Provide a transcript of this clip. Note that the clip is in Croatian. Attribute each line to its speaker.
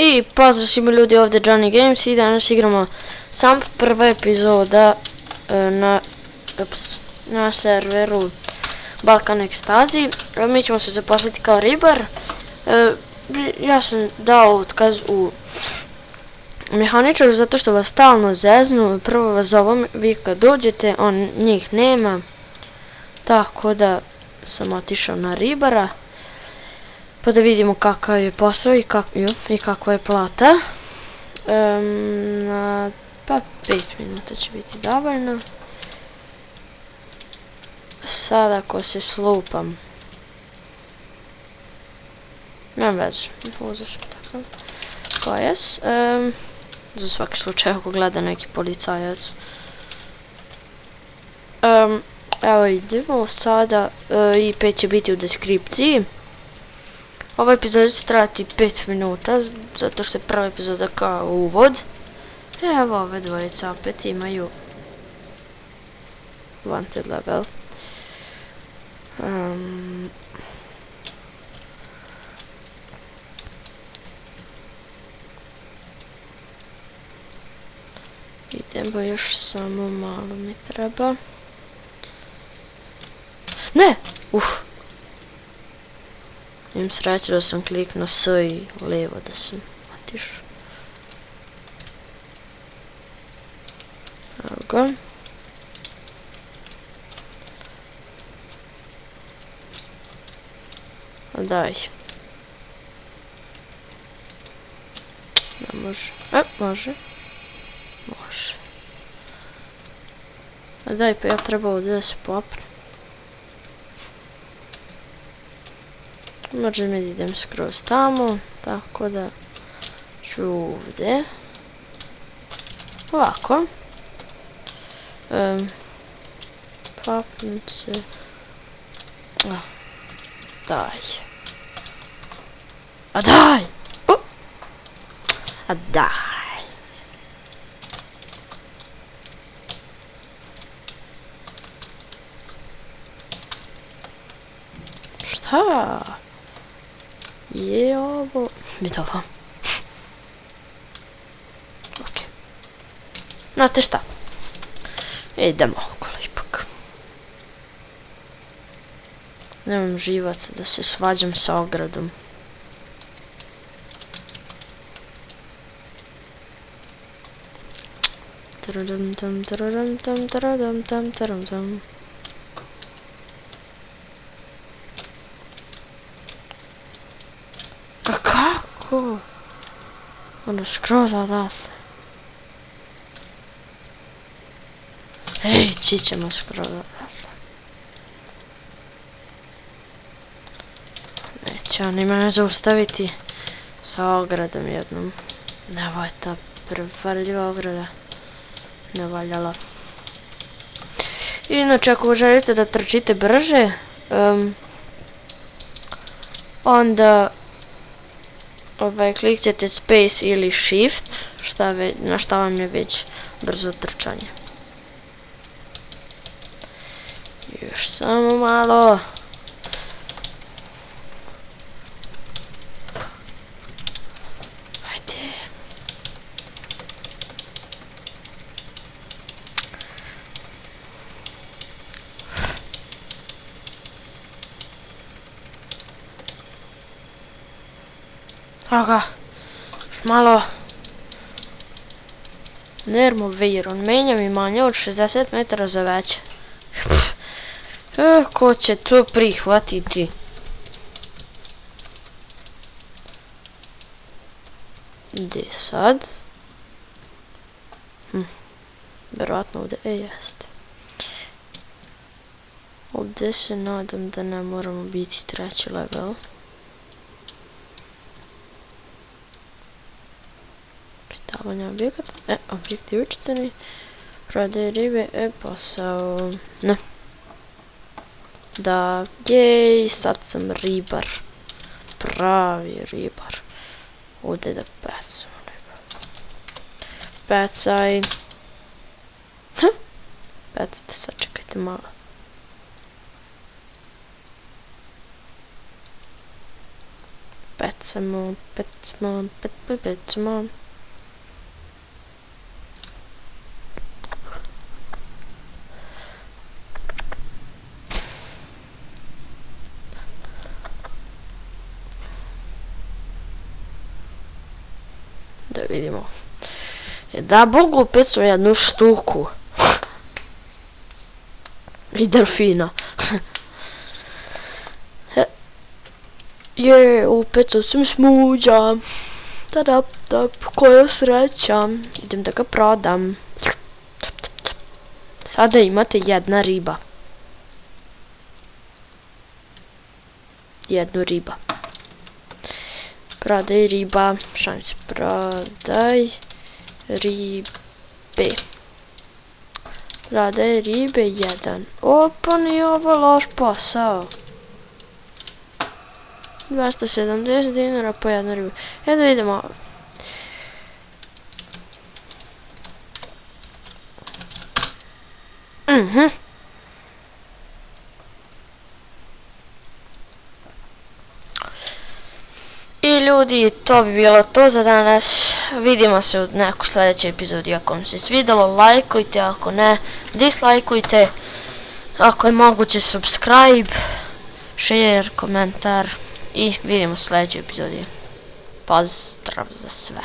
Speaker 1: I pozdrav svima ljudi, ovdje Johnny Games i danas igramo sam prva epizoda na serveru Balkan Ekstazi. Mi ćemo se zaposliti kao ribar. Ja sam dao otkaz u mehaničaru zato što vas stalno zeznu. Prvo vas zovu, vi kad dođete, njih nema. Tako da sam otišao na ribara. Pa da vidimo kakav je posao i kakva je plata. Pa 5 minuta će biti dovoljno. Sad ako se slupam, nema veze, uzeo sam takav pojas. Za svaki slučaj ako gleda neki policajac. Evo idemo sada i 5 će biti u deskripciji. Ova epizoda će trajati 5 minuta, zato što je prva epizoda kao uvod. Evo ove dvojice opet imaju wanted level. Idemo još samo malo mi treba. Ne! Imam sreće da sam kliknuo S i lijevo da sam otišao. Evo ga. Daj. Ne može. Može. Može. Daj, pa ja treba ovdje da se popnem. Možda mi idem skroz tamo, tako da ću ovdje. Ovako. Popnem se. Daj. A daj! A daj! Šta? Je ovo... Vidi ovo. Ok. Znate šta? Idemo okolo ipak. Nemam živaca da se svađam sa ogradom. Taradam tam taradam tam taradam tam taradam tam. A kako? Ono skroz odatle. Ej, ćemo skroz odatle. Neće oni mene zaustaviti sa ogradom jednom. Evo je ta prevarljiva ograda. Ne valjala. Inače ako želite da trčite brže, onda klikćete space ili shift, na šta vam je već brzo trčanje. Još samo malo. Ajde. Evo ga, još malo. Nermoviron, menja mi manje od 60 metara za veće. Ko će to prihvatiti? Gdje sad? Vjerojatno ovdje, jeste. Ovdje se nadam da ne moramo biti treći level. Stavljanje objekata, objekti učitani, prodaje ribe, posao, ne. Da, jej, sad sam ribar, pravi ribar, ovdje da pecam ribar. Pecaj, pecajte, sad čekajte malo. pecamo, pecamo, pecamo. Da vidimo. Da Bogu pecu jednu štuku. I delfina. Pecu sam smuđa. Tadap, tap, koja sreća. Idem da ga prodam. Sada imate jedna riba. Jednu riba. Prodaj riba. Šalim se, prodaj ribe. Prodaj ribe 1. Opa, nije ovo loš posao. 270 dinara po jednu ribu. Da vidimo. I ljudi, to bi bilo to za danas. Vidimo se u nekoj sljedećoj epizodi. Ako vam se svidjelo, lajkujte, ako ne, dislajkujte. Ako je moguće, subscribe, share, komentar. I vidimo se u sljedećoj epizodi. Pozdrav za sve.